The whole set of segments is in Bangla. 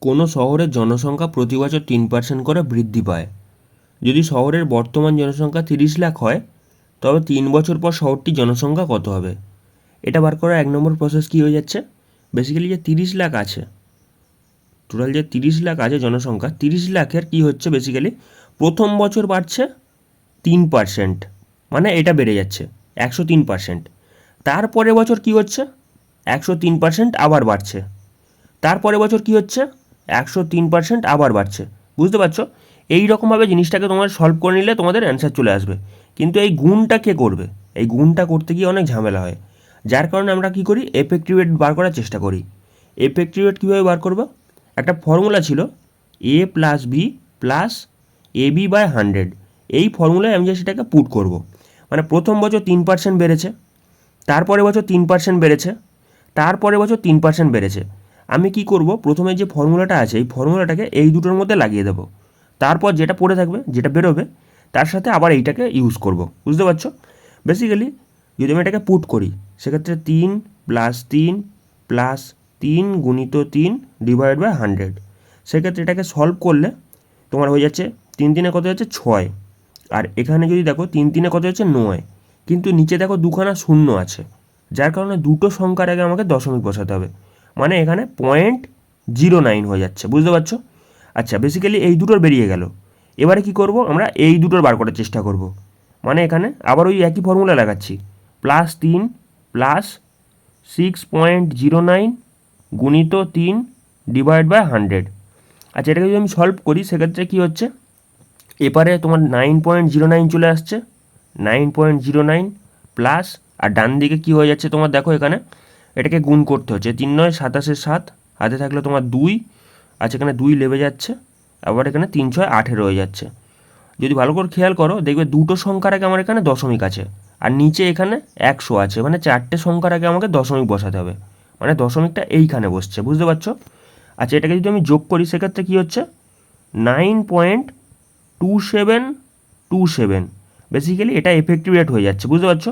কোনো শহরের জনসংখ্যা প্রতি বছর 3% করে বৃদ্ধি পায়। যদি শহরের বর্তমান জনসংখ্যা 30 লাখ হয়, তবে 3 বছর পর শহরটির জনসংখ্যা কত হবে? এটা বার করার 1 নম্বর প্রসেস কী হয়ে যাচ্ছে, বেসিক্যালি যে 30 লাখ আছে, টোটাল যে 30 লাখ আছে জনসংখ্যা, 30 লাখের কী হচ্ছে বেসিক্যালি প্রথম বছর বাড়ছে 3%, মানে এটা বেড়ে যাচ্ছে 103%। তারপরে বছর কী হচ্ছে, 103% আবার বাড়ছে। তারপরে বছর কী হচ্ছে, 103% আবার বাড়ছে। বুঝতে পারছো? এই রকমভাবে জিনিসটাকে তোমার সলভ করে নিলে তোমাদের অ্যান্সার চলে আসবে। কিন্তু এই গুণটা কে করবে? এই গুণটা করতে গিয়ে অনেক ঝামেলা হয়, যার কারণে আমরা কী করি, এফেক্টিভ রেট বার করার চেষ্টা করি। এফেক্টিভ রেট কীভাবে বার করবো? একটা ফর্মুলা ছিল a plus B plus AB by 100। এই ফর্মুলায় আমি যে সেটাকে পুট করব। মানে প্রথম বছর 3% বেড়েছে, তারপরে বছর 3% বেড়েছে, তারপরে বছর 3% বেড়েছে। আমি কি করব, প্রথমে যে ফর্মুলাটা আছে এই ফর্মুলাটাকে এই দুটোর মধ্যে লাগিয়ে দেবো। তারপর যেটা পড়ে থাকবে, যেটা বেরোবে, তার সাথে আবার এইটাকে ইউজ করব। বুঝতে পারছো? বেসিক্যালি যদি আমি এটাকে পুট করি, সেক্ষেত্রে 3 প্লাস 3 প্লাস 3 গুণিত 3 ডিভাইড বাই 100। সেক্ষেত্রে এটাকে সলভ করলে তোমার হয়ে যাচ্ছে 3 3 কত যাচ্ছে 6, আর এখানে যদি দেখো 3 3 কত যাচ্ছে 9, কিন্তু নিচে দেখো দুখানা শূন্য আছে, যার কারণে দুটো সংখ্যার আগে আমাকে দশমিক বসাতে হবে। মানে এখানে 0.09 হয়ে যাচ্ছে। বুঝতে পারছো? আচ্ছা, বেসিক্যালি এই দুটোর বেরিয়ে গেল। এবারে কি করব, আমরা এই দুটোর বার করার চেষ্টা করব। মানে এখানে আবার ওই একই ফর্মুলা লাগাচ্ছি, প্লাস 3 প্লাস 6.09 গুণিত 3 ডিভাইড বাই 100। আচ্ছা, এটাকে যদি আমি সলভ করি, সেক্ষেত্রে কী হচ্ছে, এপারে তোমার 9.09 চলে আসছে, 9.09 প্লাস, আর ডান দিকে কী হয়ে যাচ্ছে তোমার দেখো, এখানে এটাকে গুণ করতে হচ্ছে, 3 9 27 7, হাতে থাকলে তোমার 2, আচ্ছা এখানে 2 লেবে যাচ্ছে, আবার এখানে 3 6 18 হয়ে যাচ্ছে। যদি ভালো করে খেয়াল করো, দেখবে দুটো সংখ্যার আগে আমার এখানে দশমিক আছে, আর নিচে এখানে 100 আছে, মানে 4টে সংখ্যার আগে আমাকে দশমিক বসাতে হবে, মানে দশমিকটা এইখানে বসছে। বুঝতে পারছো? আচ্ছা, এটাকে যদি আমি যোগ করি, সেক্ষেত্রে কী হচ্ছে, 9.2727। বেসিক্যালি এটা এফেক্টিভ রেট হয়ে যাচ্ছে। বুঝতে পারছো?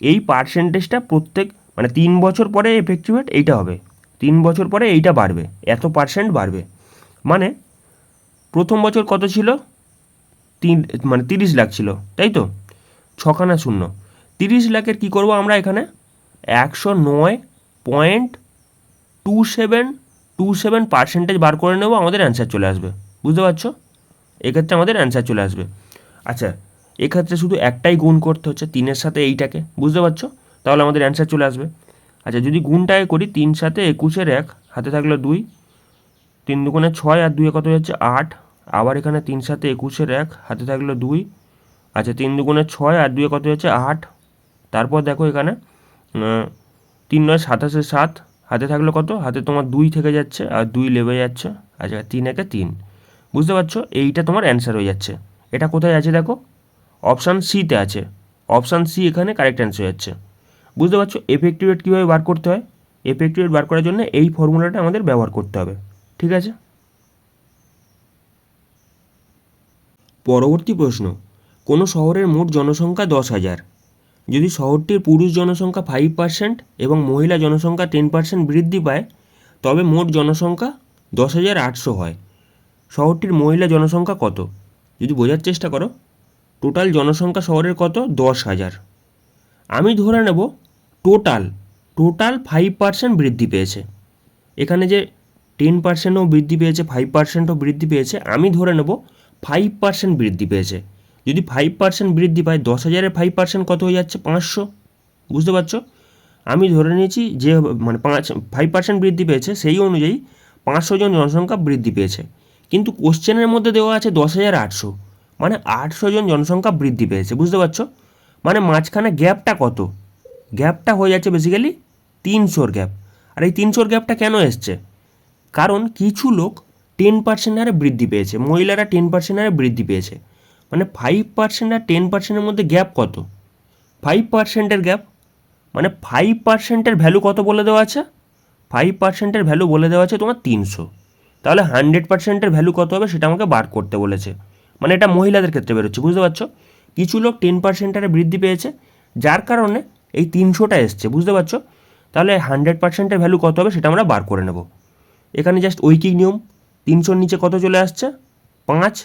এই পার্সেন্টেজটা প্রত্যেক মানে 3 বছর পরে এফেক্টিভ রেট এইটা হবে, 3 বছর পরে এইটা বাড়বে, এত পার্সেন্ট বাড়বে। মানে প্রথম বছর কত ছিল, 30 লাখ ছিল, তাই তো, ছখানা শূন্য। 30 লাখের কী করবো আমরা, এখানে 109.2727% বার করে নেবো, আমাদের অ্যান্সার চলে আসবে। বুঝতে পারছো? এক্ষেত্রে আমাদের অ্যান্সার চলে আসবে। আচ্ছা, এক্ষেত্রে শুধু একটাই গুণ করতে হচ্ছে 3-এর সাথে এইটাকে। বুঝতে পারছো? তাহলে আমাদের অ্যান্সার চলে আসবে। আচ্ছা, যদি গুণটাকে করি, 3 সাথে 21-এর 1, হাতে থাকলো 2, 3 2 6, আর 2 কত হচ্ছে 8, আবার এখানে 3 সাথে 21-এর 1, হাতে থাকলো 2, আচ্ছা 3 2 6, আর 2 কত হচ্ছে 8, তারপর দেখো এখানে 3 9 27 7, হাতে থাকলো কত, হাতে তোমার 2 থেকে যাচ্ছে, আর 2 লেবে যাচ্ছে, আচ্ছা 3 1 3। বুঝতে পারছো? এইটা তোমার অ্যান্সার হয়ে যাচ্ছে। এটা কোথায় আছে দেখো, অপশান সিতে আছে, অপশান সি এখানে কারেক্ট অ্যান্সার হয়ে যাচ্ছে। বুঝতে পারছো এফেক্টিভ রেট কীভাবে বার করতে হয়? এফেক্টিভ রেট বার করার জন্য এই ফর্মুলাটা আমাদের ব্যবহার করতে হবে। ঠিক আছে? পরবর্তী প্রশ্ন, কোনো শহরের মোট জনসংখ্যা 10,000। যদি শহরটির পুরুষ জনসংখ্যা 5% এবং মহিলা জনসংখ্যা 10% বৃদ্ধি পায়, তবে মোট জনসংখ্যা 10,800 হয়। শহরটির মহিলা জনসংখ্যা কত? যদি বোঝার চেষ্টা করো, টোটাল জনসংখ্যা শহরের কত, 10,000। আমি ধরে নেব টোটাল 5% বৃদ্ধি পেয়েছে। এখানে যে 10%ও বৃদ্ধি পেয়েছে, 5%ও বৃদ্ধি পেয়েছে, আমি ধরে নেব 5% বৃদ্ধি পেয়েছে। যদি 5% বৃদ্ধি পায়, 10,000-এর 5% কত হয়ে যাচ্ছে, 500। বুঝতে পারছো? আমি ধরে নিয়েছি যে মানে 5% বৃদ্ধি পেয়েছে, সেই অনুযায়ী 500 জন জনসংখ্যা বৃদ্ধি পেয়েছে। কিন্তু কোশ্চেনের মধ্যে দেওয়া আছে 10,800, মানে 800 জন জনসংখ্যা বৃদ্ধি পেয়েছে। বুঝতে পারছো? মানে মাঝখানে গ্যাপটা কত, গ্যাপটা হয়ে যাচ্ছে বেসিক্যালি 300-র গ্যাপ। আর এই 300-র গ্যাপটা কেন এসছে? কারণ কিছু লোক 10% হারে বৃদ্ধি পেয়েছে, মহিলারা 10% হারে বৃদ্ধি পেয়েছে। মানে 5% আর 10%-এর মধ্যে গ্যাপ কত, 5%-এর গ্যাপ। মানে 5%-এর ভ্যালু কত বলে দেওয়া আছে, 5%-এর ভ্যালু বলে দেওয়া আছে তোমার 300। তাহলে 100%-এর ভ্যালু কত হবে সেটা আমাকে বার করতে বলেছে। মানে এটা মহিলাদের ক্ষেত্রে বেরোচ্ছে। বুঝতে পারছো? কিছু লোক 10% হারে বৃদ্ধি পেয়েছে, যার কারণে এই 300টা এসছে। বুঝতে পারছো? তাহলে 100%-এর ভ্যালু কত হবে সেটা আমরা বার করে নেব। এখানে জাস্ট ঐকিক নিয়ম, 300-র নিচে কত চলে আসছে 5,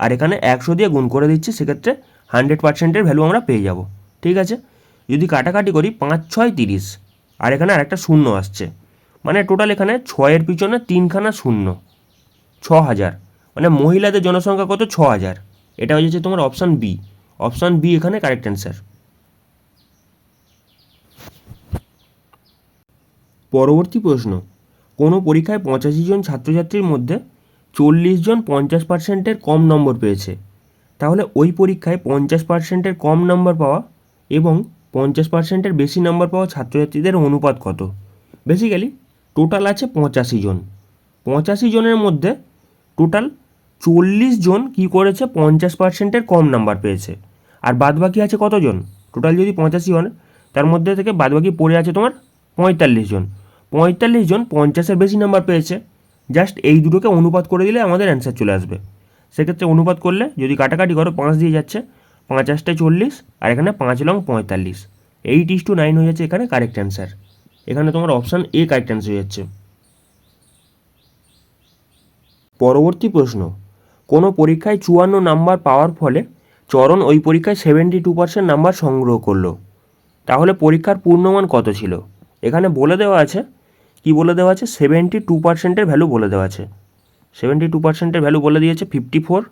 আর এখানে 100 দিয়ে গুণ করে দিচ্ছি, সেক্ষেত্রে 100%-এর ভ্যালু আমরা পেয়ে যাব। ঠিক আছে, যদি কাটাকাটি করি 5 6 30, আর এখানে আরেকটা শূন্য আসছে, মানে টোটাল এখানে 6-এর পিছনে 3খানা শূন্য, 6000, মানে মহিলাদের জনসংখ্যা কত 6000। এটা হয়ে যাচ্ছে তোমার অপশান বি। অপশান বি এখানে কারেক্ট অ্যান্সার। পরবর্তী প্রশ্ন, কোনো পরীক্ষায় 85 জন ছাত্রছাত্রীর মধ্যে 40 জন 50%-এর কম নম্বর পেয়েছে, তাহলে ওই পরীক্ষায় 50%-এর কম নম্বর পাওয়া এবং 50%-এর বেশি নম্বর পাওয়া ছাত্রছাত্রীদের অনুপাত কত? বেসিক্যালি টোটাল আছে 85 জন, 85 জনের মধ্যে টোটাল 40 জন কী করেছে 50%-এর কম নাম্বার পেয়েছে, আর বাদবাকি আছে কতজন? টোটাল যদি 85 হয় তার মধ্যে থেকে বাদবাকি পড়ে আছে তোমার 45 জন। 45 জন 50-এর বেশি নাম্বার পেয়েছে, জাস্ট এই দুটোকে অনুপাত করে দিলে আমাদের অ্যান্সার চলে আসবে। সেক্ষেত্রে অনুপাত করলে যদি কাটাকাটি করো 5 দিয়ে যাচ্ছে, 5 8 40, আর এখানে 5 লং 45, 8:9 হয়ে যাচ্ছে এখানে কারেক্ট অ্যান্সার। এখানে তোমার অপশান এ কারেক্ট অ্যান্সার হয়ে যাচ্ছে। পরবর্তী প্রশ্ন, কোনো পরীক্ষায় 54 নাম্বার পাওয়ার ফলে চরণ ওই পরীক্ষায় 72% নাম্বার সংগ্রহ করলো, তাহলে পরীক্ষার পূর্ণমান কত ছিল? এখানে বলে দেওয়া আছে, কি বলে দেওয়া আছে, 72%-এর ভ্যালু বলে দেওয়া আছে। 72%-এর ভ্যালু বলে দিয়েছে 54,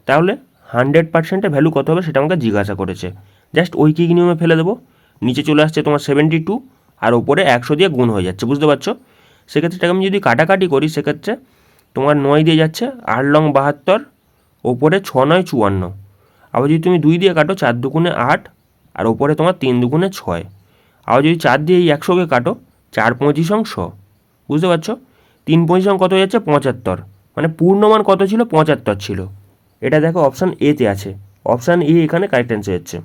তাহলে 100%-এর ভ্যালু কত হবে সেটা আমাকে জিজ্ঞাসা করেছে। জাস্ট ঐকিক নিয়মে ফেলে দেবো, নিচে চলে আসছে তোমার 72, আর ওপরে 100 দিয়ে গুণ হয়ে যাচ্ছে, বুঝতে পারছো? সেক্ষেত্রে এটাকে আমি যদি কাটাকাটি করি, সেক্ষেত্রে তোমার 9 দিয়ে যাচ্ছে, 8 লং 72, ওপরে 6 9 54, আবার যদি তুমি 2 দিয়ে কাটো 4 দুগুণে 8, আর ওপরে তোমার 3 দুগুণে 6, আবার যদি 4 দিয়ে এই 100কে কাটো 4 25 100, বুঝতে পারছো? 3 25 কত হয়ে যাচ্ছে 75, মানে পূর্ণমান কত ছিল 75 ছিল। এটা দেখো অপশান এতে আছে, অপশান এ এখানে কারেক্ট অ্যান্সার হচ্ছে।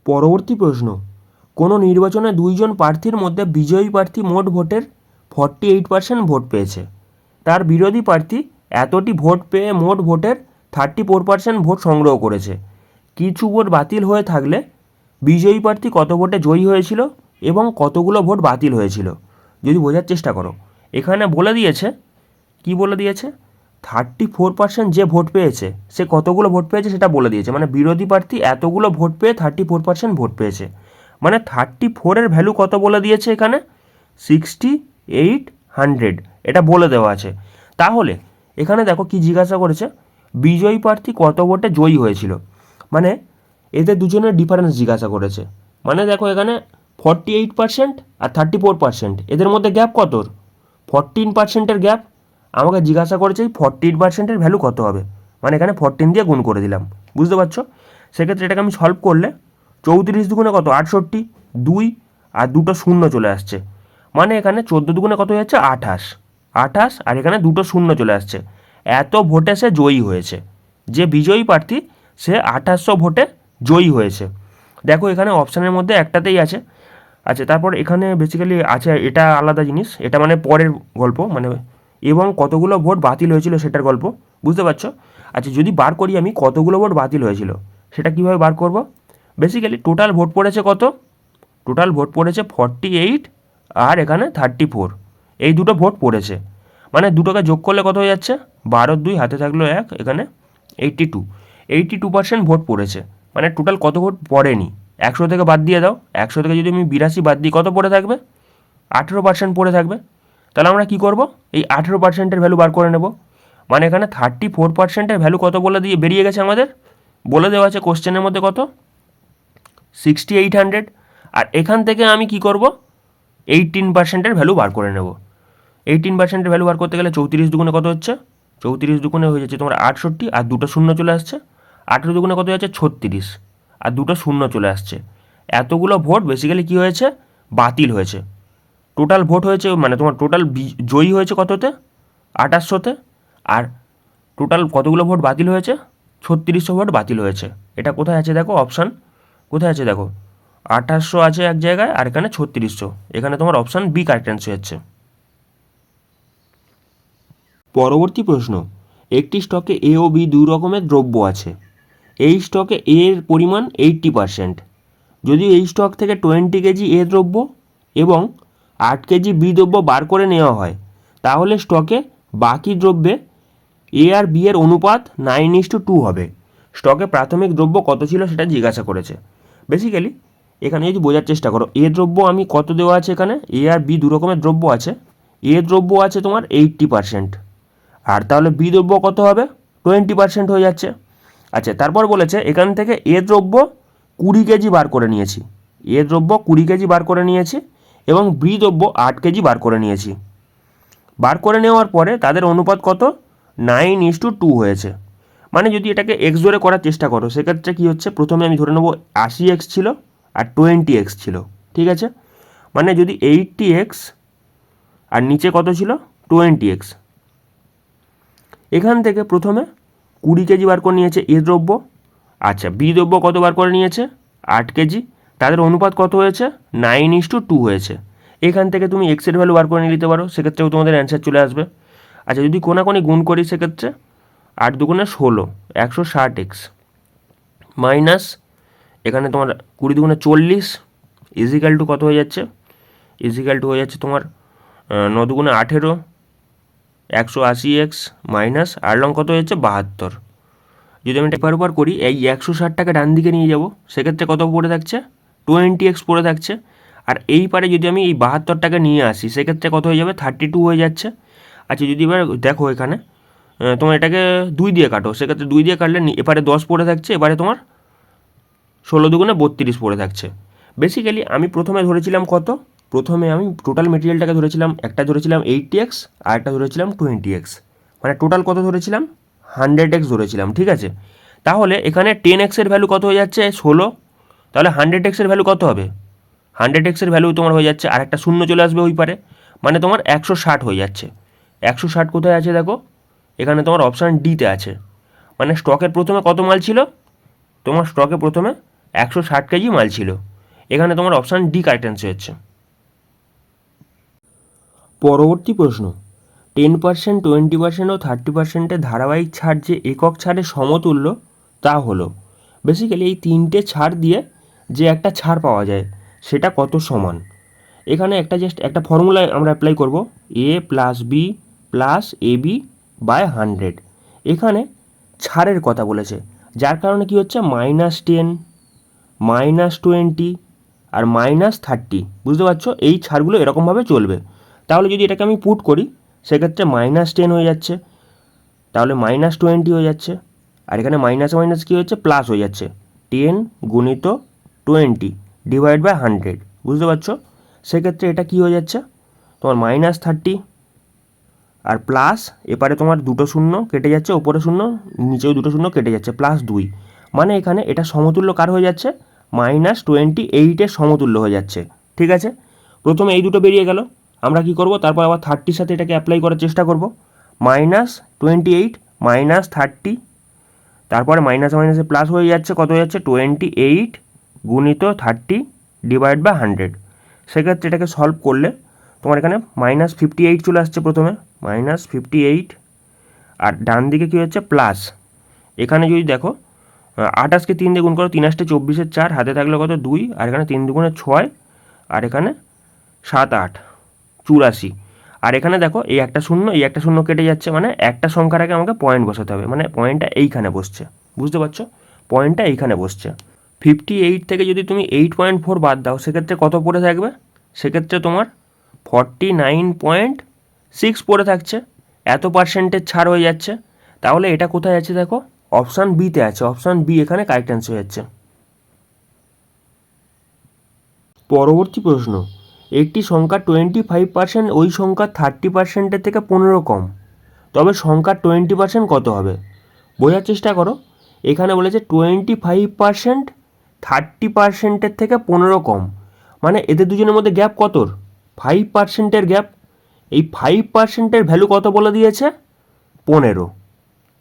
পরবর্তী প্রশ্ন, কোনো নির্বাচনে 2 জন প্রার্থীর মধ্যে বিজয়ী প্রার্থী মোট ভোটের 48% ভোট পেয়েছে, তার বিরোধী প্রার্থী এতটি ভোট পেয়ে মোট ভোটের 34% ভোট সংগ্রহ করেছে। কিছু ভোট বাতিল হয়ে থাকলে বিজয়ী প্রার্থী কত ভোটে জয়ী হয়েছিল এবং কতগুলো ভোট বাতিল হয়েছিল? যদি বোঝার চেষ্টা করো, এখানে বলে দিয়েছে, কি বলে দিয়েছে, 34% যে ভোট পেয়েছে সে কতগুলো ভোট পেয়েছে সেটা বলে দিয়েছে, মানে বিরোধী প্রার্থী এতগুলো ভোট পেয়ে 34% ভোট পেয়েছে, মানে 34-এর ভ্যালু কত বলে দিয়েছে এখানে 6800, এটা বলে দেওয়া আছে। তাহলে এখানে দেখো কি জিজ্ঞাসা করেছে, বিজয়ী প্রার্থী কত ভোটে জয়ী হয়েছিল, মানে এদের দুজনের ডিফারেন্স জিজ্ঞাসা করেছে। মানে দেখো এখানে 48% আর 34%, এদের মধ্যে গ্যাপ কত, 14%-এর গ্যাপ। আমাকে জিজ্ঞাসা করেছে এই 48%-এর ভ্যালু কত হবে, মানে এখানে 14 দিয়ে গুণ করে দিলাম, বুঝতে পারছো? সেক্ষেত্রে এটাকে আমি সলভ করলে 34 দুগুণে কত 68, 2 আর দুটো শূন্য চলে আসছে, মানে এখানে 14 দুগুণে কত হয়ে যাচ্ছে 28, 28, আর এখানে দুটো শূন্য চলে আসছে। এত ভোটে সে জয়ী হয়েছে, যে বিজয়ী প্রার্থী সে 2800 ভোটে জয়ী হয়েছে। দেখো এখানে অপশানের মধ্যে একটাতেই আছে। আচ্ছা, তারপর এখানে বেসিক্যালি আছে, এটা আলাদা জিনিস, এটা মানে পরের গল্প, মানে এবং কতগুলো ভোট বাতিল হয়েছিল সেটার গল্প, বুঝতে পারছো? আচ্ছা, যদি বার করি আমি কতগুলো ভোট বাতিল হয়েছিল সেটা কীভাবে বার করব? বেসিক্যালি টোটাল ভোট পড়েছে কত, টোটাল ভোট পড়েছে 48 আর এখানে 34, এই দুটো ভোট পড়েছে, মানে দুটোকে যোগ করলে কত হয়ে যাচ্ছে 12 2 হাতে থাকলো 1, এখানে 82% ভোট পড়েছে। মানে টোটাল কত ভোট পড়েনি 100 থেকে বাদ দিয়ে দাও, 100 থেকে যদি আমি 82 বাদ দিই কত পড়ে থাকবে 18% পড়ে থাকবে। তাহলে আমরা কী করব, এই 18%-এর ভ্যালু বার করে নেব, মানে এখানে 34%-এর ভ্যালু কত বলে দিয়ে বেরিয়ে গেছে আমাদের, বলে দেওয়া আছে কোশ্চেনের মধ্যে কত 6800, আর এখান থেকে আমি কি করব 18%-এর ভ্যালু বার করে নেব। 18%-এর ভ্যালু বার করতে গেলে 34 দুগুণে কত হচ্ছে, 34 দুগুণে হয়ে যাচ্ছে তোমার 68, আর দুটো শূন্য চলে আসছে, 18 দুগুণে কত হচ্ছে 36, আর দুটো শূন্য চলে আসছে। এতগুলো ভোট বেসিক্যালি কী হয়েছে, বাতিল হয়েছে। টোটাল ভোট হয়েছে, মানে তোমার টোটাল জয়ী হয়েছে কততে 2800-তে, আর টোটাল কতগুলো ভোট বাতিল হয়েছে 3600 ভোট বাতিল হয়েছে। এটা কোথায় আছে দেখো, অপশান কোথায় আছে দেখো, 2800 আছে এক জায়গায়, আর এখানে 3600, এখানে তোমার অপশান বি কারেক্ট অ্যান্সার হচ্ছে। পরবর্তী প্রশ্ন, একটি স্টকে এ ও বি দুই রকমের দ্রব্য আছে, এই স্টকে এ এর পরিমাণ 80%, যদি এই স্টক থেকে 20 কেজি এ দ্রব্য এবং 8 কেজি বি দ্রব্য বার করে নেওয়া হয়, তাহলে স্টকে বাকি দ্রব্যে এ আর বি এর অনুপাত 9:2 হবে। স্টকে প্রাথমিক দ্রব্য কত ছিল সেটা জিজ্ঞাসা করেছে। বেসিক্যালি এখানে যদি বোঝার চেষ্টা করো, এ দ্রব্য আমি কত দেওয়া আছে, এখানে এ আর বি দু রকমের দ্রব্য আছে। এ দ্রব্য আছে তোমার 80%, আর তাহলে বি দ্রব্য কত হবে, 20% হয়ে যাচ্ছে। আচ্ছা, তারপর বলেছে এখান থেকে এ দ্রব্য 20 কেজি বার করে নিয়েছি, এ দ্রব্য 20 কেজি বার করে নিয়েছি এবং বি দ্রব্য 8 কেজি বার করে নিয়েছি। বার করে নেওয়ার পরে তাদের অনুপাত কত, 9:2 হয়েছে। মানে যদি এটাকে এক্স ধরে করার চেষ্টা করো সেক্ষেত্রে কী হচ্ছে, প্রথমে আমি ধরে নেবো 80x ছিল আর 20x ছিল, ঠিক আছে। মানে যদি 80x আর নিচে কত ছিল 20x, এখান থেকে প্রথমে 20 কেজি বার করে নিয়েছে এ দ্রব্য। আচ্ছা, বি দ্রব্য কত বার করে নিয়েছে, 8 কেজি। তাদের অনুপাত কত হয়েছে, 9:2 হয়েছে। এখান থেকে তুমি এক্সের ভ্যালু বার করে নিয়ে নিতে পারো, সেক্ষেত্রেও তোমাদের অ্যান্সার চলে আসবে। আচ্ছা, যদি কোনাকুনি গুণ করি সেক্ষেত্রে 8 দুগুণে 16, 160x মাইনাস এখানে তোমার 20 দুগুণে 40 ইজিক্যাল টু কত হয়ে যাচ্ছে, ইজিক্যাল টু হয়ে যাচ্ছে তোমার 9 দুগুণে 18, 180x মাইনাস আর লং কত হয়ে যাচ্ছে 72। যদি আমি এটা উপর করি, এই 160টাকে ডান দিকে নিয়ে যাব, সেক্ষেত্রে কত পড়ে থাকছে, 20x পড়ে থাকছে। আর এই পারে যদি আমি এই 72টাকে নিয়ে আসি সেক্ষেত্রে কত হয়ে যাবে, 32 হয়ে যাচ্ছে। আচ্ছা, যদি এবার দেখো এখানে তোমার এটাকে 2 দিয়ে কাটো, সেক্ষেত্রে 2 দিয়ে কাটলে এপারে 10 পড়ে থাকছে, এবারে তোমার 16 দুগুণে 32 পড়ে থাকছে। বেসিক্যালি আমি প্রথমে ধরেছিলাম কত, প্রথমে আমি টোটাল মেটেরিয়ালটাকে ধরেছিলাম, একটা ধরেছিলাম 80x আর একটা ধরেছিলাম 20x, মানে টোটাল কত ধরেছিলাম, 100x ধরেছিলাম, ঠিক আছে। তাহলে এখানে 10x এর ভ্যালু কত হয়ে যাচ্ছে, 16। তাহলে 100x এর ভ্যালু কত হবে, 100x এর ভ্যালু তোমার হয়ে যাচ্ছে, আর একটা শূন্য চলে আসবে ওই পারে, মানে তোমার 160 হয়ে যাচ্ছে। 160 কোথায় আছে দেখো, এখানে তোমার অপশান ডিতে আছে। মানে স্টকের প্রথমে কত মাল ছিল, তোমার স্টকে প্রথমে 160 কেজি মাল ছিল। এখানে তোমার অপশান ডি কারেক্ট অ্যান্সার হচ্ছে। পরবর্তী প্রশ্ন, 10%, 20% ও 30%-এর ধারাবাহিক ছাড় যে একক ছাড়ের সমতুল্য তা হলো। বেসিক্যালি এই তিনটে ছাড় দিয়ে যে একটা ছাড় পাওয়া যায় সেটা কত সমান। এখানে একটা জাস্ট একটা ফর্মুলায় আমরা অ্যাপ্লাই করব, A plus B plus A B by 100। এখানে ছাড়ের কথা বলেছে, যার কারণে কি হচ্ছে, -10, -20 আর -30, বুঝতে পারছো, এই ছাড়গুলো এরকমভাবে চলবে। তাহলে যদি এটাকে আমি পুট করি সেক্ষেত্রে -10 হয়ে যাচ্ছে, তাহলে -20 হয়ে যাচ্ছে, আর এখানে মাইনাস মাইনাস কী হচ্ছে, প্লাস হয়ে যাচ্ছে, 10 গুণিত 20 ডিভাইড বাই 100, বুঝতে পারছো। সেক্ষেত্রে এটা কী হয়ে যাচ্ছে, তোমার -30 আর প্লাস এপারে তোমার দুটো শূন্য কেটে যাচ্ছে, ওপরে শূন্য নিচেও দুটো শূন্য কেটে যাচ্ছে, +2। মানে এখানে এটা সমতুল্য কার হয়ে যাচ্ছে, -28-এর সমতুল্য হয়ে যাচ্ছে, ঠিক আছে। প্রথমে এই দুটো বেরিয়ে গেল, আমরা কি করব, তারপর আবার 30-র সাথে এটাকে অ্যাপ্লাই করার চেষ্টা করব, -28 -30, তারপরে মাইনাস মাইনাসে প্লাস হয়ে যাচ্ছে, কত হয়ে যাচ্ছে, 28 গুণিত 30 ডিভাইড বাই 100। সেক্ষেত্রে এটাকে সলভ করলে তোমার এখানে -58 চলে আসছে, প্রথমে -58, আর ডান দিকে কী হচ্ছে, প্লাস। এখানে যদি দেখো 28কে 3 দিয়ে গুণ করো, 3 8 24, 4 হাতে থাকলে কত 2, আর এখানে 3 দুগুণে 6, আর এখানে 7 8 84, আর এখানে দেখো এই একটা শূন্য এই একটা শূন্য কেটে যাচ্ছে, মানে একটা সংখ্যার আগে আমাকে পয়েন্ট বসাতে হবে, মানে পয়েন্টটা এইখানে বসছে, বুঝতে পারছো, পয়েন্টটা এইখানে বসছে। 58 থেকে যদি তুমি 8.4 বাদ দাও সেক্ষেত্রে কত পড়ে থাকবে, সেক্ষেত্রে তোমার 49.6 পড়ে থাকছে, এত পার্সেন্টেজ ছাড় হয়ে যাচ্ছে। তাহলে এটা কোথায় আছে দেখো, অপশান বিতে আছে, অপশান বি এখানে কারেক্ট অ্যান্সার হয়ে যাচ্ছে। পরবর্তী প্রশ্ন, একটি সংখ্যা 25% ওই সংখ্যা 30%-এর থেকে 15 কম, তবে সংখ্যা 20% কত হবে। বোঝার চেষ্টা করো, এখানে বলেছে 25% 30%-এর থেকে 15 কম, মানে এদের দুজনের মধ্যে গ্যাপ কতর, 5%-এর গ্যাপ। এই 5%-এর ভ্যালু কত বলে দিয়েছে, 15,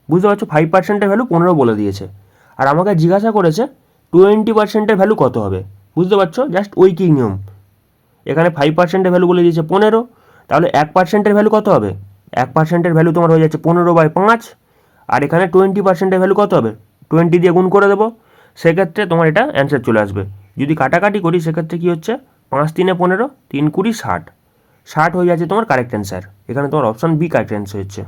বুঝতে পারছো, 5%-এর ভ্যালু 15 বলে দিয়েছে। আর আমাকে জিজ্ঞাসা করেছে 20%-এর ভ্যালু কত হবে, বুঝতে পারছো, জাস্ট ঐকিক নিয়ম। এখানে 5%-এর ভ্যালু বলে দিয়েছে 15, তাহলে 1%-এর ভ্যালু কত হবে, 1%-এর ভ্যালু তোমার হয়ে যাচ্ছে 15/5, আর এখানে 20%-এর ভ্যালু কত হবে, 20 দিয়ে গুণ করে দেবো, সেক্ষেত্রে তোমার এটা অ্যান্সার চলে আসবে। যদি কাটাকাটি করি সেক্ষেত্রে কী হচ্ছে, 5 3 15, 3 20 60, 60 হয়ে যাচ্ছে তোমার কারেক্ট অ্যান্সার। এখানে তোমার অপশান বি কারেক্ট অ্যান্সার হচ্ছে।